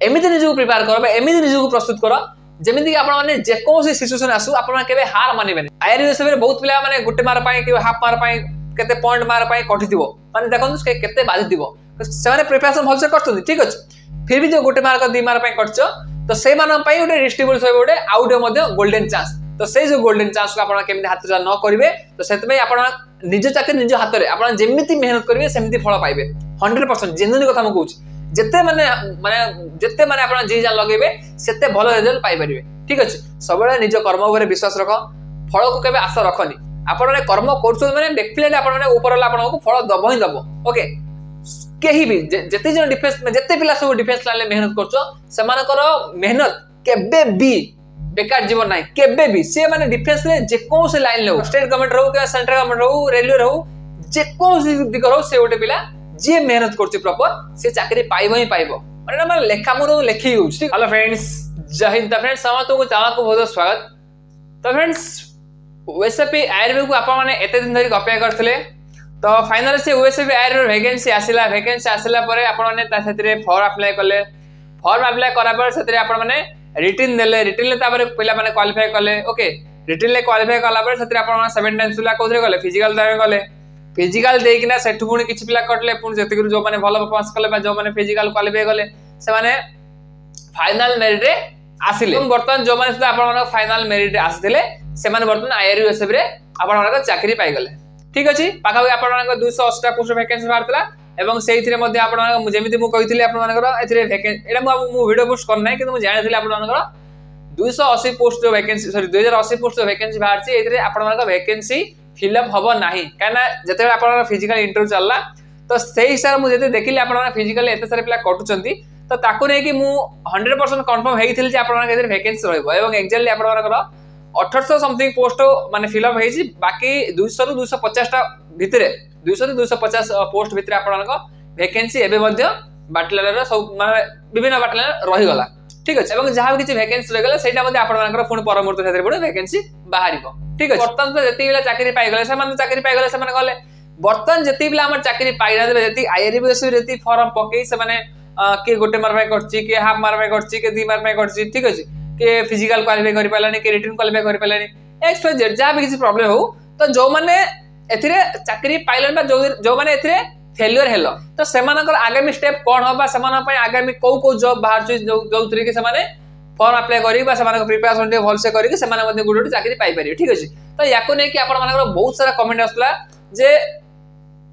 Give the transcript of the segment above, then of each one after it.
एमती निजी प्रिपेयर कर एमती निजी प्रस्तुत कर जमीन कि आपने जेकोसी सिचुएशन आसू आपने केबे हार मानिबे आईआरबीएस में बहुत पिला माने गुटे मार पाए कि हाफ मार पाए केते पॉइंट मार पाए कटिथिबो माने देखन केते बाधिथिबो से प्रिपरेशन भल से करछन ठीक अछि फिर भी जो गुटे मार्क 2 मार्क पाए करछ तो से मानन पाए गोटे डिस्ट्रीब्यूट होय गोटे आउट मध्य गोल्डन चांस तो से जो गोल्डन चांस को आपण केमि हाथ जा न करिवे तो सेत में आपण निज चाकरी निज हाथ रे आपण जेमिति मेहनत करिवे सेमिति फल पाइबे 100% जेन्युइन कथा म कहूछ जत्ते माने आपण जी जान लगेबे सेते भलो रिजल्ट पाइ परिबे ठीक अछि सबले निज कर्म ऊपर विश्वास रख फल को केबे आशा रखनी आपण कर्म करछो माने डेफिनेटली आपण ऊपर आपण को फल दबो ही दबो ओके केही भी जते जन डिफेंस में जते पिला सब डिफेंस लाइन मेहनत करछो समानकर मेहनत केबे भी बेकार जीवन नाही केबे भी से माने डिफेंस रे जे कोन से लाइन ले स्टेट गवर्नमेंट रहू के सेंट्रल गवर्नमेंट रहू रेलवे रहू जे कोन से दिग रहू से गोटे पिला जे मेहनत करछि प्रॉपर से चाकरी पाइबो ही पाइबो माने माने लेखा मोर लेखि हो ठीक हेलो फ्रेंड्स जय हिंद फ्रेंड्स समस्त को चैनल को बहुत स्वागत तो फ्रेंड्स ओएसपी आयुर्वेद को आपण माने एते दिन धरि अपेक्षा करथले तो फाइनल से ओएसपी आयुर्वेद वैकेंसी आसिला परे आपण माने ता सेतरे फॉर्म अप्लाई करले फॉर्म अप्लाई करा पर सेतरे आपण माने रिटन देले रिटन ले तापर पहिला माने क्वालिफाई करले ओके रिटन ले क्वालिफाई कला पर सेतरे आपण माने 7 टाइम्स पिला कोथरे गले फिजिकल दावे गले फिजिकल देकिना सेठु पुणी किछि पिला कटले पुणी जति जो माने भलो परफॉर्मेंस करले बा जो माने फिजिकल क्वालिफाई गले से माने फाइनल मेरिट रे आसिले वर्तमान जो माने सुदा आपण माने फाइनल मेरिट रे आसिले से माने वर्तमान आईआरबीएस रे आपण माने चाकरी पाइ गले ठीक अछि पाखा आपण माने 280 पोस्ट वैकेंसी बारतला एवं सेहिथिरे मध्ये आपण माने जेमिति मु कहिथिले आपण मानकर एथिरे वैकेंसी एडा मु वीडियो पोस्ट कर नै कि मु जानिथिले आपण मानकर 280 पोस्ट जो वैकेंसी सॉरी 2080 पोस्ट जो वैकेंसी बाहरची एथिरे आपण मानकर वैकेंसी फिलअप हबो नाही काना जते आपण फिजिकल इंटरव्यू चलला तो सेही हिसाब मु जते देखिले आपण माने फिजिकल एते सारे पिला कटुचंती तो ताकू नै कि मु 100% कंफर्म हेइथिले जे आपण मानकर एथिरे वैकेंसी रहइबो एवं एक्जेक्टली आपण मानकर 1800 समथिंग पोस्ट माने फिलअप हेछि बाकी 200 रु 250 टा भितरे 200 रु 250 पोस्ट भितरे आपनका वैकेंसी एबे मध्ये बाटलर रे सब माने विभिन्न बाटलर रहि गला ठीक अछि एवं जहां किछि वैकेंसी रहि गला सेटा मध्ये आपनका पुन परमर्त क्षेत्र पडे वैकेंसी बाहरिबो ठीक अछि वर्तमान तो जति बेला चाकरी पाइ गले से माने चाकरी पाइ गले से माने गले वर्तमान जति बेला हमर चाकरी पाइ ना देबे जति आईआरबीएस रे जति फॉर्म पकेई से माने के गोटे मार पाइ करछि के हाफ मार पाइ करछि के 2 मार पाइ करछि ठीक अछि के फिजिकल क्वालिफाई करि पालानी के रिटन क्वालिफाई करि पालानी एक्स वाई जेड जा भी किसी प्रॉब्लम हो तो जो माने एथिरे चाकरी पाइलन बा जो माने एथिरे फेलियर हेलो तो सेमानकर आगामी स्टेप कोन होबा सेमान पय आगामी को जॉब बाहर जो तरी के सेमाने फॉर्म अप्लाई करी बा सेमान प्रिपरेशन दे भल से करी के सेमान मध्ये गुड चाकरी पाइ पारि ठीक अछि तो याको नै कि आपण मानकर बहुत सारा कमेंट आसला जे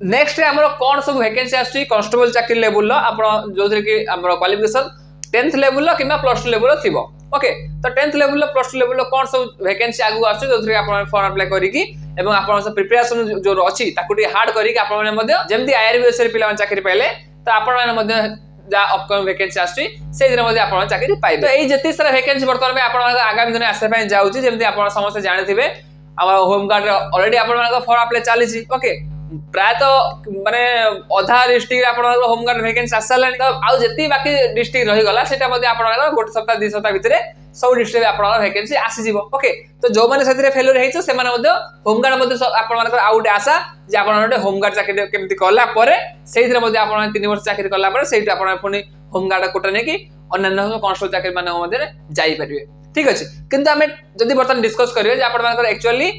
नेक्स्ट रे हमर कोन सब वैकेंसी आछी कांस्टेबल चाकरी लेवल लो आपण जो तरी के हमर qualification 10th level low किबा plus 2 level थिबो ओके तो 10th level low plus 2 level low कोन सब वैकेंसी आगु आछी जो तरी आपण फॉर्म अप्लाई करी की एवं आपण सब प्रिपरेशन जो अछि ताकु टी हार्ड करी कि आपण माने मध्ये जेमति आईआरबीएस रे पिला चाकरी पाइले तो आपण माने मध्ये जा अपकमिंग वैकेंसी आछी से दिन मध्ये आपण चाकरी पाइबे तो एई जति सारा वैकेंसी वर्तमान में आपण आगामी दिन आसे पय जाउची जेमति आपण समस्त जानिथिबे हमर होम गार्ड ऑलरेडी आपण माने फॉर्म अप्लाई चालीसी ओके प्राय तो माने अधा डिस्ट्रिक्ट आपण होम गार्ड वैकेंसी आसलानी तो आउ जति बाकी डिस्ट्रिक्ट रहि गला सेटा मध्ये आपण गोटे सप्ताह 2 सप्ताह भितरे सब डिस्ट्रिक्ट आपण वैकेंसी आसी जीवो ओके तो जो माने सेतिरे फेलियर हेइछो से माने मध्ये होम गार्ड मध्ये आपण मानकर आउट आशा जे आपण मध्ये होम गार्ड चाकरी केमति करला परे सेहितरे मध्ये आपण 3 वर्ष चाकरी करला परे सेहित आपण पुनी होम गार्ड कोटा ने कि अन्य कांस्टेबल चाकरी माने मध्ये जाई परिबे ठीक अछि किंतु हमें जदी बर्तन डिस्कस करियो जे आपण मानकर एक्चुअली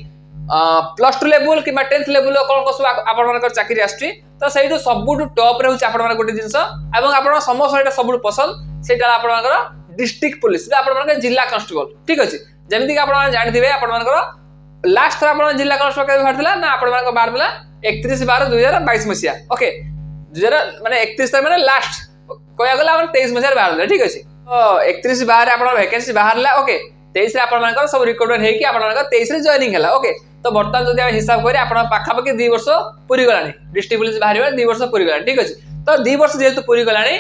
प्लस 2 लेवल कि 10th लेवल कोन कसु आपण मानकर चाकरी आछी तो सेहितो सबुटु टॉप रे होछि आपण मानकर गोटे जिंस एवं आपण समस्त एटा सबुटु पसंद सेटा आपण मानकर डिस्ट्रिक्ट पुलिस आपण मानकर जिला कांस्टेबल ठीक अछि जेमिति कि आपण माने जानि दिबे आपण मानकर लास्ट थरा आपण जिला कांस्टेबल के भारतला ना आपण मानकर बारला 31/12/2022 मसिया ओके 2000 माने 31 माने लास्ट कोया गला आपण 23 मसिया बारला ठीक अछि तो 31/12 आपण वैकेंसी बाहरला ओके 23 रे आपण मानकर सब रिक्रूटमेंट हेकि आपण मानकर 23 रे जॉइनिंग हला ओके तो वर्तमान जदि हम हिसाब करी आपण पाखा पाखी 2 वर्ष पूरी गलानी डिस्ट्रिक्ट पुलिस बाहरिबा 2 वर्ष पूरी गलानी ठीक अछि तो 2 वर्ष जेतु पूरी गलानी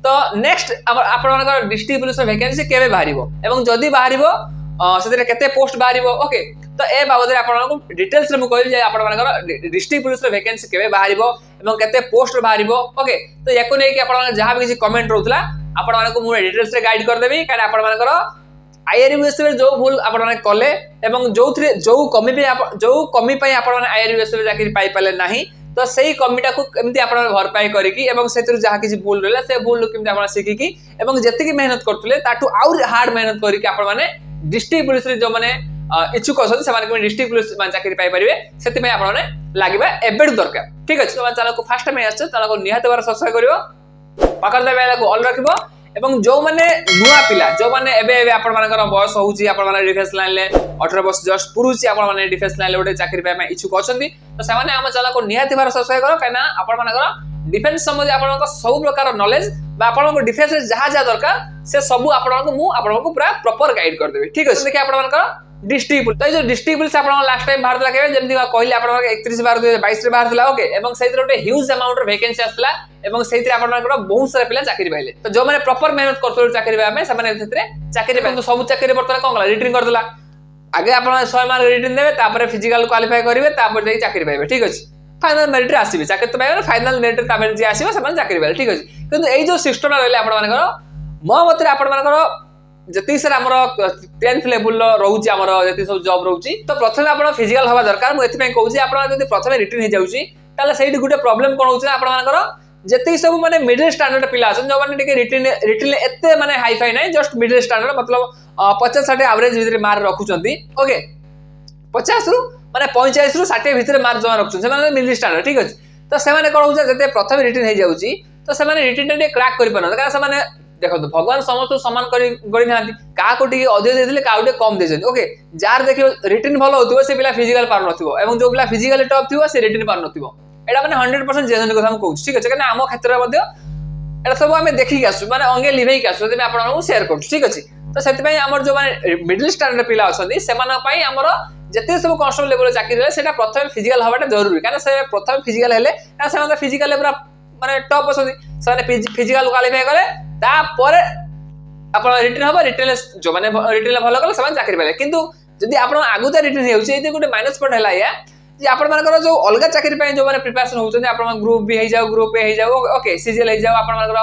तो नेक्स्ट आपण मानकर डिस्ट्रिक्ट पुलिस वैकेंसी केबे बाहरिबो एवं जदि बाहरिबो सेते केते पोस्ट बाहरिबो ओके तो ए बाबद रे आपण को डिटेल्स रे मु कहबी जे आपण मानकर डिस्ट्रिक्ट पुलिस वैकेंसी केबे बाहरिबो एवं केते पोस्ट बाहरिबो ओके तो याको नै कि आपण जहां भी किसी कमेंट रहउतला आपण मानको मु डिटेल्स रे गाइड कर देबी कारण आपण मानकर आईआरबीएस रे जो भूल आपण माने कले एवं जो कमी पे आपण आईआरबीएस रे चाकरी पाई पाले नाही तो सही कमीटा को केमती आपण भरपाई करिकी एवं सेतिर जहा किछि भूल रहला से भूल केमती आपण सिखिकी एवं जति मेहनत करथुले ताटू आउर हार्ड मेहनत करिकी आपण माने डिस्ट्रिक्ट पुलिस रे जो माने इच्छुक अछन से माने डिस्ट्रिक्ट पुलिस मान चाकरी पाई परिबे सेति में आपण माने लागिबा एबेड दरकार ठीक अछि। तो चला को फर्स्ट में आछ चला को निहात बार सब्सक्राइब करिवो पाकर देबे को ऑल रखिबो एवं जो माने नुआ पिला जो माने एबे आपण मानकर बयस होउची आपण माने डिफेंस लाइन ले 18 वर्ष जस्ट पुरुची आपण माने डिफेंस लाइन ले ओटे चाकरी पाई में इच्छुक अछंती तो से माने हम चला को निहात बार सब्सक्राइब करो कना आपण मानकर डिफेंस संबंधी आपण को सब प्रकार नॉलेज बा आपण को डिफेंस रे जहा जा दरकार से सब आपण को मु आपण को पूरा प्रॉपर गाइड कर देबे ठीक अछि। देखि आपण मानकर डिस्ट्रिक्ट पुलिस तो जो डिस्ट्रिक्ट पुलिस आपण लास्ट टाइम बाहर केबे जेमति कहले आपण 31 बार 2022 रे बाहर दिला ओके एवं सेतिर ओटे ह्यूज अमाउंट रे वैकेंसी आसला एवं सेतिर आपण मानकर बहुत सारा पिला चाकरी पाइले तो जो माने प्रॉपर मेहनत करथो चाकरी पाए में से माने सेतिर चाकरी पाए तो सब चाकरी बर्तन कोन गला रिटर्न कर देला आगे आपण 100 मार्क रिटर्न देबे तापर फिजिकल क्वालीफाई करिवे तापर जे चाकरी पाइबे ठीक अछि। फाइनल मेरिट रे आसीबे चाकरी तो पाइबे फाइनल मेरिट रे तापर जे आसीबे से माने चाकरी पाइबे ठीक अछि। किंतु एई जो सिस्टम रहले आपण मानकर मो मते आपण मानकर जति सर हमर 10th लेवल रहउची हमर जति सब जॉब रहउची तो प्रथमे आपण फिजिकल हवा दरकार मु एथि पय कहउची आपण जति प्रथमे रिटर्न हे जाउची ताले सेठी गुटे प्रॉब्लम कोन होउची आपण मानकर जति सब माने मिडिल स्टैंडर्ड पिला अछन जो माने टिके रिटर्न एते माने हाई फाई नै जस्ट मिडिल स्टैंडर्ड मतलब 50-60 एवरेज भितरे मार्क रखुचंती ओके 50 रु माने 45 रु 60 भितरे मार्क जमा रखुचन से माने मिडिल स्टैंडर्ड ठीक अछि। तो से माने कोन होउची जते प्रथमे रिटर्न हे जाउची तो से माने रिटर्न टे क्रैक करि पन कारण से माने देखो तो भगवान समस्त समान करी नांती का को टिके अधिक देथिले का उटे कम देछन ओके जार देखियो रिटर्न भलो होतिबो से पिला फिजिकल पार नथिबो एवं जो पिला फिजिकल टॉप थिबो से रिटर्न पार नथिबो एडा माने 100% जेनन কথা हम कहू ठीक अछि कने आम क्षेत्र रे मध्ये एडा सब हमें देखि के आसु माने अंगे लिभै के आसु ते आपण को शेयर करू ठीक अछि। तो सेति पय हमर जो माने मिडिल स्टैंडर्ड पिला अछंती से माने पय हमर जते सब कांस्टेबल लेवल चाकरी रे सेटा प्रथम फिजिकल हवाटा जरूरी कारण से प्रथम फिजिकल हेले कारण से माने फिजिकल ले पूरा माने टॉप अछंती से माने फिजिकल क्वालीफाई करे तापर आपण रिटर्न हबा रिटर्न जो माने रिटर्न भलो कले समान चाकरी पाले किंतु जदी आपण आगुता रिटर्न हेउची एते गुटे माइनस पॉइंट हैला या जे आपण मानकर जो अलगा चाकरी पाए जो माने प्रिपरेशन होउचंदी आपण ग्रुप बी हे जाओ ग्रुप ए हे जाओ ओके सीजीएल हे जाओ आपण मानकर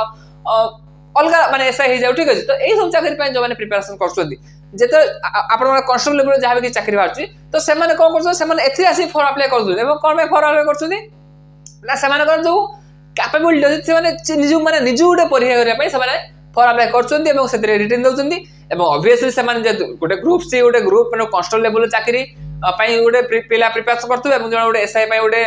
अलगा माने एसआई हे जाओ ठीक अछि। तो एई सब चाकरी पाए जो माने प्रिपरेशन करछंदी जेते आपण माने कांस्टेबल लेवल जहां भी चाकरी बारची तो से माने कोन करछन से माने एथि आसी फॉर अप्लाई करछन एवं कोन में फॉर अप्लाई करछंदी ना से माने जो कैपेबिलिटी अछि से माने निजु गुटे परीक्षा करिया पय से माने फॉर अप्लाई करछंदी एवं सेते रिटर्न दउचंदी एवं ऑब्वियसली से माने जे गुटे ग्रुप सी गुटे ग्रुप माने कांस्टेबल लेवल चाकरी पय गुटे पिला प्रिपरेशन करथु एवं जो गुटे एसआई पय गुटे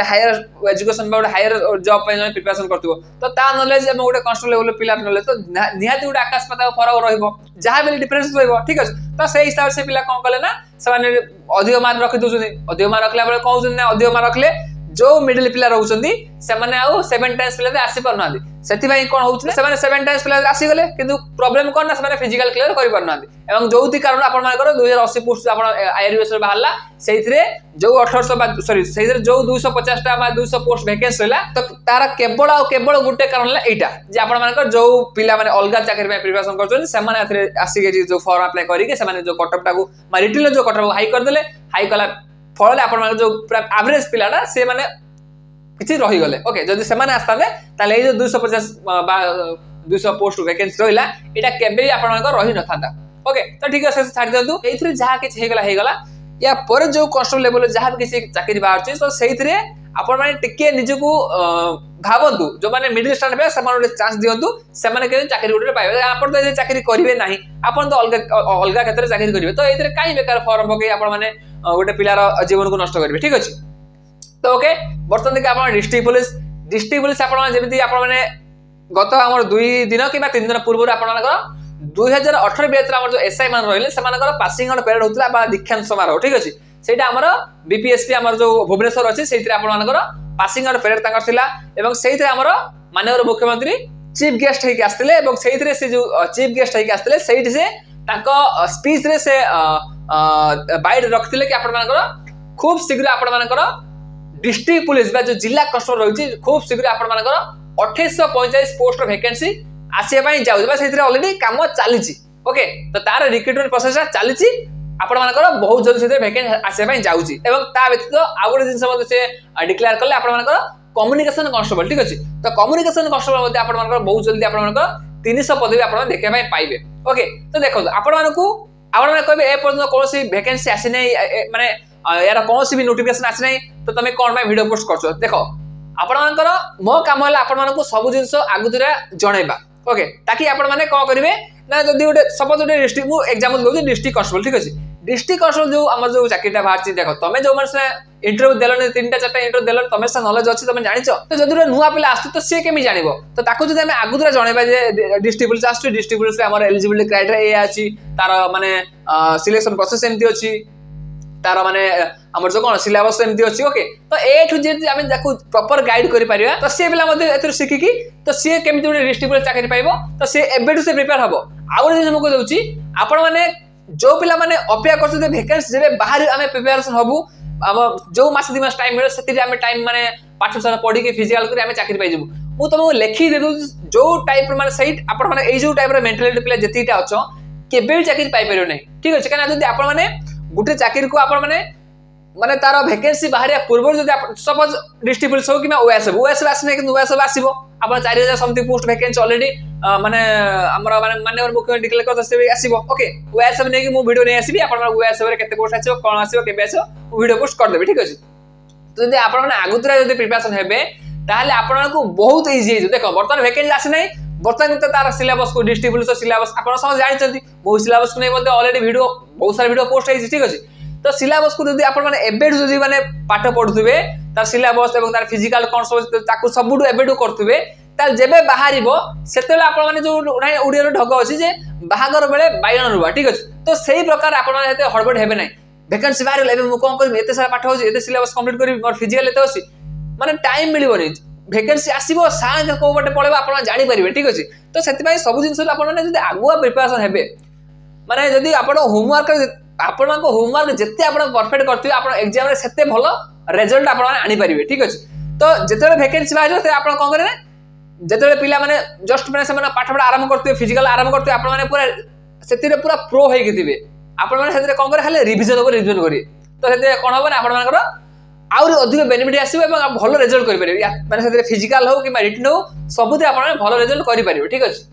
हायर एजुकेशन बा गुटे हायर जॉब पय जो प्रिपरेशन करथु तो ता नॉलेज एवं गुटे कांस्टेबल लेवल पिला नॉलेज तो निहाती गुटे आकाश पाताल फरक रहइबो जहा बेले डिफरेंस रहइबो ठीक अछि। तो से हिसाब से पिला कोन कले ना से माने अधिक मार्क रखि दउचंदी अधिक मार्क रखला बेले कहउचंदी ना अधिक मार्क रखले जो मिडिल पिला रहउचंदी से माने आउ 7 टाइम्स पिला दे आसी परनांदी सेति भाई कोन होउछ से माने 7 टाइम्स पिला आसी गले किंतु प्रॉब्लम कोन ना से माने फिजिकल क्लियर करि परनांदी एवं जोउति कारण आपण मानकर 2080 पोस्ट आपण आईआरबीएस रे बाहरला सेइथरे जो 1800 सॉरी सेइथरे जो 250 टा बा 200 पोस्ट वैकेंसी होला तो तारा केवल गुटे कारण ला एटा जे आपण मानकर जो पिला माने अलगा चाकरी में प्रिपरेशन करछन से माने आथरे आसी के जो फॉर्म अप्लाई करि के से माने जो कटअप टाको रिटर्न जो कटअप हाई कर देले हाई कला फळले आपण माने जो एवरेज पिलाटा से माने किछि रहि गले ओके जदी से माने आस्ताले ताले ए जो 250 बा 200 पोस्ट वैकेंसी रहिला एटा केबे आपण मानकर रहि न थांदा ओके। तो ठीक है से छाडी दंतु एथरे जहा के हे गला या पर जो कांस्टेबल लेवल जहा किछि चाकरी बाहर छै तो सेइथरे आपण माने टिके निजको भाबंतु जो माने मिडिल स्टैंडर्ड पे समान चांस दियंतु से माने के चाकरी उठे पाइबे आपण तो चाकरी करिवे नाही आपण तो अलगा क्षेत्र चाकरी करिवे तो एथरे काई बेकार फॉर्म पके आपण माने गोटे पिलार जीवन को नष्ट करिवे ठीक अछि। तो ओके बर्तन देखि आपण डिस्ट्रिक्ट पुलिस आपण जेमिति आपण माने गत हमर 2 दिन कि 3 दिन पूर्व आपण मानकर 2018 बैच हमर जो एसआई मान रहिले से मानकर पासिंग आउट परेड होतला बा दीक्षांत समारोह ठीक अछि। सेटा हमर बीपीएसपी हमर जो भुवनेश्वर अछि सेइथरे आपण मानकर पासिंग आउट परेड तांकर थिला एवं सेइथरे हमर माननीय मुख्यमंत्री चीफ गेस्ट हेकि आस्थिले एवं सेइथरे से जो चीफ गेस्ट हेकि आस्थिले सेइथि से ताको स्पीच रे से बाइड रखथिले कि आपण मानकर खूब शीघ्र आपण मानकर डिस्ट्रिक्ट पुलिस बा जो जिला कांस्टेबल रहिछि खूब शीघ्र आपण मानकर 2845 पोस्ट वैकेंसी आसिया पई जाउ बा सेइथरे ऑलरेडी काम चालिछि ओके। तो तार रिक्रूटमेंट प्रोसेस चालिछि आपण मानकर बहुत जल्दी सेइथरे वैकेंसी आसिया पई जाउछि एवं ता व्यतीत आ गुटे जिंस मध्ये से डिक्लेयर करले आपण मानकर कम्युनिकेशन कांस्टेबल ठीक अछि। तो कम्युनिकेशन कांस्टेबल मध्ये आपण मानकर बहुत जल्दी आपण मानकर 300 पदवी आपण देखै पई पाइबे ओके। तो देखो आपण मानकू आपण माने कहबे ए पर्यंत कोनोसी वैकेंसी आसी नै माने यार कौन सी भी नोटिफिकेशन आसी ना तो तुम कौन वीडियो पोस्ट कर देख आपणकर मो काम है आपको सब जिन आगुरा जनइबा ओके ताकि आपण मैंने कौन करेंगे ना जब गोटे सपोज गोटे डिस्ट्रिक्ट मुझे एग्जाम्पल दूसरी डिस्ट्रिक्ट कन्स्टेबल ठीक अच्छे डिस्ट्रिक्ट कन्स्टेबल जो आम जो चाकरीटा बाहर देख तुम जो मैंने इंटरव्यू देल 3टा 4टा इंटरव्यू देल तुम से नॉलेज अच्छी तुम जान तो जब गोटे नुआ पिला आस तो सी केमी जान तो ताको जब आम आगुरा जनइबा डिस्ट्रिक्ट पुलिस आस डिस्ट्रिक्ट पुलिस आम एलिजिबिलिटी क्राइटेरिया अच्छी तार माने सिलेक्शन प्रोसेस एमती अच्छी तार माने हमर जो कौन सिलेबस एमती अच्छी ओके तो ए ठू जेड आम प्रॉपर गाइड कर पारिबा तो सी पिला मध्ये एथर शिखिकी तो सी केमती गोटे डिस्ट्रिक्ट पुलिस चाकरी पाइबो तो सी एबेठू से प्रिपेयर हबो आ गोटे जिन मुझे दउची आपण माने जो पिला माने अपेक्षा करछते वैकेंसी जेबे बाहर आमे प्रिपरेशन हबु अब जो मास 2 मास टाइम मिले सेति आमे टाइम माने पाठ सारा पढी के फिजिकल करी आमे चाकरी पाइ जबु मु तुमको लेखि दे दउ जो टाइप माने सही आपण माने ए जो टाइप रे मेंटालिटी पिला जतिटा अछो केबे भी चाकरी पाइ परियो नै ठीक अछि काना जदी आपण माने गुटे चाकरी को आपण माने तार वैकेंसी बाहर पूर्व जब सपोज डिस्ट्रिक्ट पुलिस हो कि ओएसएफ आसने कि ओएसएफ आसो आप 4000 समथिंग पोस्ट वैकेंसी ऑलरेडी माने हमर माने मुख्यमंत्री डिक्लेयर करत से आसीबो ओके ओएसएफ नै कि मु वीडियो नै आसीबी आपण ओएसएफ रे केते पोस्ट आसीबो कोन आसीबो केबे आसीबो वीडियो पोस्ट कर देबे ठीक अछि तो जदी आपण माने आगुतरा जदी प्रिपरेशन हेबे ताले आपण को बहुत इजी है देखो वर्तमान वैकेंसी आसी नै वर्तमान तो तार सिलेबस को डिस्ट्रिक्ट पुलिस सिलेबस आपण समझ जानि छथि मो सिलेबस को नै मध्ये ऑलरेडी वीडियो बहुत सारा वीडियो पोस्ट है ठीक अछि तो सिलेबस को जदी आपण माने एबेडू जदी माने पाठ पढुथबे तार सिलेबस एवं तार फिजिकल कोन सब ताकू सबडू एबेडू करथबे ताल जेबे बाहरिबो सेतेले आपण माने जो ओडिया रो ढग अछि जे बाहागर बेले बायण रुवा ठीक अछि तो सेही प्रकार आपण माने हेते हड़बड़ हेबे नै वैकेंसी बाहर लेबे मु कोन करबे एते सारा पाठ होछि एते सिलेबस कंप्लीट करबी मोर फिजिकल एते अछि माने टाइम मिलिबो नै वैकेंसी आसीबो साग को बटे पळेबा आपण जानि परिबे ठीक अछि तो सेति पय सब जिंस आपण माने जदी आगुआ प्रिपरेशन हेबे माने जदी आपण होमवर्क आपण को होमवर्क जत्ते आपण परफेक्ट करथिबे आपण एग्जाम रे सेते भलो रिजल्ट आपण माने आनि परिबे ठीक अछि तो जते वैकेंसी बाहर ते आपण कोन करे जते पिला माने जस्ट माने से माने पाठ पढा आरंभ करथिबे फिजिकल आरंभ करथिबे आपण माने पूरा सेतिरे पूरा प्रो होई गथिबे आपण माने सेतिरे कोन करे खाली रिवीजन करी तो सेते कोन होबे आपण मानकर आउर अधिक बेनिफिट आसीबे एवं भलो रिजल्ट करि परिबे माने सेतिरे फिजिकल हो कि रिटन हो सबुते आपण माने भलो रिजल्ट करि परिबे ठीक अछि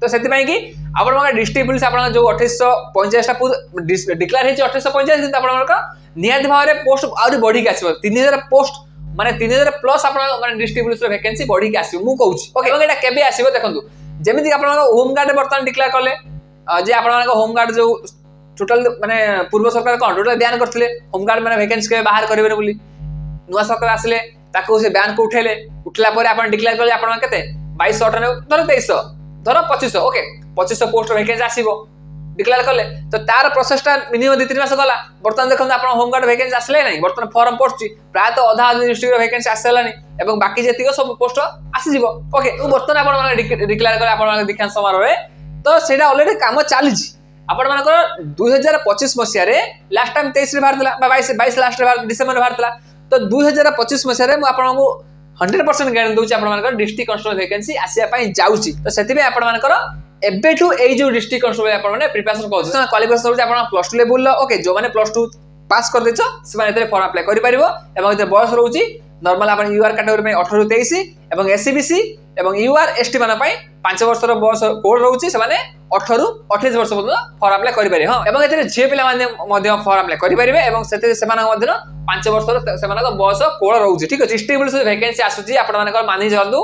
तो सेति पय कि आपण माने डिस्ट्रिक्ट पुलिस आपण जो 2850 टा डिक्लेयर हेछि 2850 दिन आपण मानकर नियत भाव रे पोस्ट आउर बॉडी के आसीबो 3000 पोस्ट माने 3000 प्लस आपण माने डिस्ट्रिक्ट पुलिस रो वैकेंसी बॉडी के आसीबो मु कहूछि ओके एवं एटा केबे आसीबो देखंतु जेमिति आपण माने होम गार्ड बर्तन डिक्लेयर करले जे आपण माने होम गार्ड जो टोटल माने पूर्व सरकार कोन टोटल बैन करथिले होम गार्ड माने वैकेंसी के बाहर करिवे बोली नुवा सरकार आसले ताको से बैन को उठेले उठला परे आपण डिक्लेयर करले आपण केते 2200 ने धर 2300 धर 2500 ओके 2500 पोस्ट वैकेंसी आसीबो डिक्लेयर करले तो तार प्रोसेसटा मिनिमम 2-3 मास गला बर्तन देखन आपण होम गार्ड वैकेंसी आसले नै बर्तन फॉर्म पड़छि प्राय तो आधा डिस्ट्रिक्ट रो वैकेंसी आसलानी एवं बाकी जेतिको सब पोस्ट आसी जिवो ओके बर्तन आपण माने डिक्लेयर करले आपण माने दिखान समारोह रे तो सेटा ऑलरेडी काम चालिछि आपण मानकर 2025 मसिया रे लास्ट टाइम 23 रे भारतला 22 लास्ट रे डिसेंबर भारतला तो 2025 मसिया रे मु आपण को 100% गारंटी दोछि आपण मानकर डिस्ट्रिक्ट कन्स्टेबल वैकेंसी आसिया पई जाउछि तो सेति बे आपण मानकर एबेठू ए जो डिस्ट्रिक्ट कन्स्टेबल आपण माने प्रिपरेशन करछ क्वालिफिकेशन होछि आपण प्लस 2 लेवल ओके जो माने प्लस 2 पास कर देछ से माने एते फॉर्म अप्लाई करि परिबो एवं एते बयस रहउछि नॉर्मल आपण यूआर कैटेगरी में 18 ରୁ 23 एवं एससीबीसी एवं यूआर एसटी माने पई 5 वर्ष रो बयस कोड रहउछि से माने 18 ରୁ 28 वर्ष पर्यंत फॉर्म अप्लाई करि परिबे हां एवं एते जे पिला माने मध्य फॉर्म अप्लाई करि परिबे एवं सेते सेमान मध्य 5 वर्ष रो सेमान बयस कोड रहउछि ठीक अछि स्टेबल वैकेंसी आसुछि आपण मानकर मानि जल्दू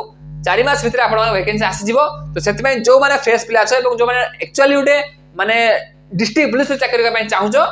4 मास भीतर आपण वैकेंसी आसी जिवो तो सेति पई जो माने फ्रेश पिला छ एवं जो माने एक्चुअली उडे माने डिस्ट्रिक्ट पुलिस चाकरी करबा चाहूछो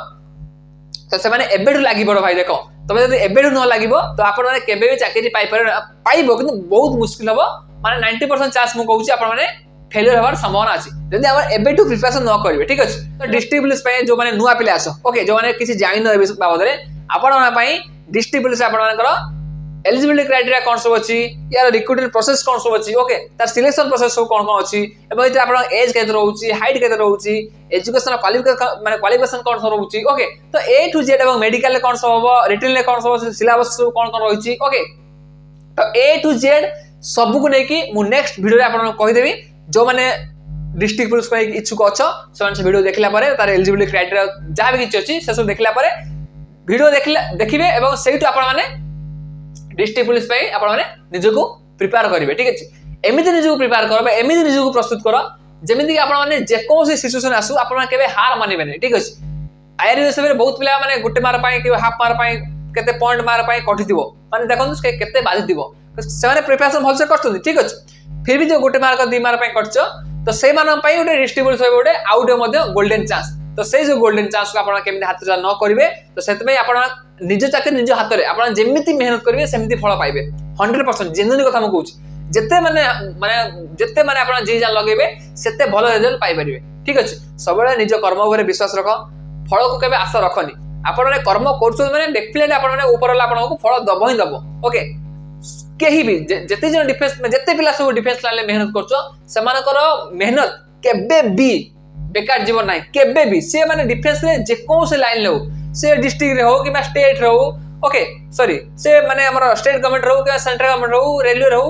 तो से माने एबेडू लागि बडो भाई देखो तबे जदी एबेडू न लागिबो तो आपण माने केबे भी चाकरी पाइबो किंतु बहुत मुश्किल हबो माने 90% चांस मु कहूची आपण माने फेलियर होवार संभावना अछि जदी आपण एबेडू प्रिपरेशन न करिवे ठीक अछि तो डिस्ट्रिक्ट पुलिस पई जो माने नुवा पिला आसो ओके जो माने किछि जानि न बाबद रे आपण माने पई डिस्ट्रिक्ट पुलिस आपण मानकर एलिजिबिलिटी क्राइटेरिया कौन सब अछि यार रिक्रूटमेंट प्रोसेस कौन सब अछि ओके तार सिलेक्शन प्रोसेस सब कौन कौन अछि एबो इते आपण एज केते रहउछि हाइट केते रहउछि एजुकेशन क्वालिफिकेशन माने क्वालिफिकेशन कौन सब रहउछि ओके तो ए टू जेड एवं मेडिकल ले कौन सब हबो रिटन ले कौन सब सिलेबस सब कौन कौन रहिछि ओके तो ए टू जेड सब को नै कि मु नेक्स्ट वीडियो रे आपण कहि देबी जो माने डिस्ट्रिक्ट पुलिस को इच्छुक अछ से वीडियो देखला परे तार एलिजिबिलिटी क्राइटेरिया जहा भी किछ अछि से सब देखला परे वीडियो देखिबे एवं सेहिटु आपण माने डिस्ट्रिक्ट पुलिस पई आपण माने निजको प्रिपेयर करिवे ठीक अछि एमिति निजको प्रिपेयर करबे एमिति निजको प्रस्तुत करो जेमिति कि आपण माने जे कोन से सिचुएशन आसु आपण माने केबे हार मानिबे नै ठीक अछि आईआरबीएसएफ रे बहुत पिला माने गुटे मार पाए कि हाफ मार पाए केते पॉइंट मार पाए कटिथिबो माने देखन केते बाजिथिबो से माने प्रिपरेशन भल से करथुनी ठीक अछि फिर भी जो गुटे मार का 2 मार पाए करछो तो से मानन पाए उडे डिस्ट्रीब्यूट होय उडे आउट मध्ये गोल्डन चांस तो से जो गोल्डन चांस को आपण केमिति हाथ जा न करिवे तो सेत में आपण निज चाकरी निज हाथ रे आपण जेमिति मेहनत करिवे सेमिति फल पाइबे 100% जेनुइन कथा म कहूची जेते माने आपण जी जान लगेबे सेते भलो रिजल्ट पाइ परिबे ठीक अछि सबले निज कर्म ऊपर विश्वास रख फल को केबे आशा रखनी आपण माने कर्म करछो माने डेफिनेटली आपण माने ऊपर वाला आपण को फल दबो ही दबो ओके केही भी जेते जन डिफेंस में जेते पिला सब डिफेंस लाइन मेहनत करछो सेमानकर मेहनत केबे भी बेकार जीवन नाही केबे भी से माने डिफेंस रे जे को से लाइन लो से डिस्ट्रिक्ट रे हो कि बा स्टेट रे हो ओके सॉरी से माने हमर स्टेट गवर्नमेंट रो कि सेंट्रल गवर्नमेंट रो रेलवे रो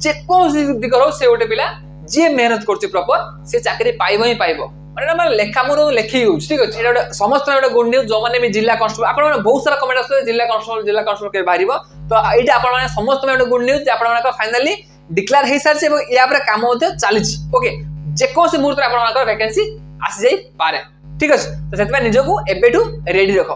जे को दिग रो से ओटे पिला जे मेहनत करछि प्रॉपर से चाकरी पाइबो ही पाइबो माने हम लेखा मुरो लेखि यूज ठीक अछि एटा समस्त एटा गुड न्यूज जो माने भी जिला कांस्टेबल आपण माने बहुत सारा कमेंट आसे जिला कांस्टेबल के बारिबो तो एटा आपण माने समस्त में एटा गुड न्यूज जे आपण माने फाइनली डिक्लेयर हे सार से या पर काम होते चली ओके जे को से मुहूर्त आपण माने वैकेंसी आसी जाई पारे ठीक अछि तो सेतबे निजको एबेटू रेडी रखो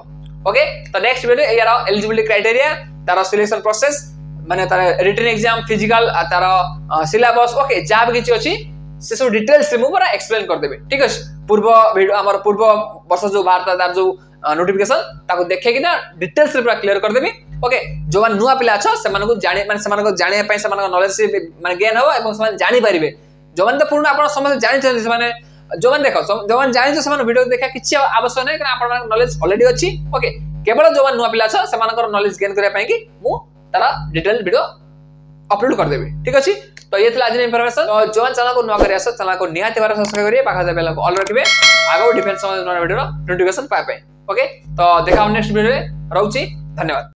ओके तो नेक्स्ट वीडियो यार एलिजिबिलिटी क्राइटेरिया तार सिलेक्शन प्रोसेस माने तार रिटन एग्जाम फिजिकल तार सिलेबस ओके जा भी किछि अछि से सब डिटेल्स मु पूरा एक्सप्लेन कर देबे ठीक अछि पूर्व वीडियो हमर पूर्व वर्ष जो वार्ता तार जो नोटिफिकेशन ताको देखे कि ना डिटेल्स पूरा क्लियर कर देबे ओके जो मान नुआ पिला छ से मानको जाने माने से मानको जाने पय से मानको नॉलेज माने गेन हो एवं से जानि परिबे जो मान तो पूर्ण आपण समझ जानि छ से माने जो मान देखो जो मान जानि छ से मान वीडियो देखा किछि आवश्यक नै कारण आपण नॉलेज ऑलरेडी अछि ओके केवल जो मान नुआ पिला छ से मानकर नॉलेज गेन करे पय कि मु तारा डिटेल वीडियो अपलोड कर देबे ठीक अछि तो ये थला आज इंफॉर्मेशन तो जो चैनल को नुआ करे आस चैनल को निहाती बार सब्सक्राइब करिए पाखा दे बेल को ऑल रखिबे आगो डिफेंस वीडियो नोटिफिकेशन पाए ओके तो देखा नेक्स्ट वीडियो रे रहउची धन्यवाद।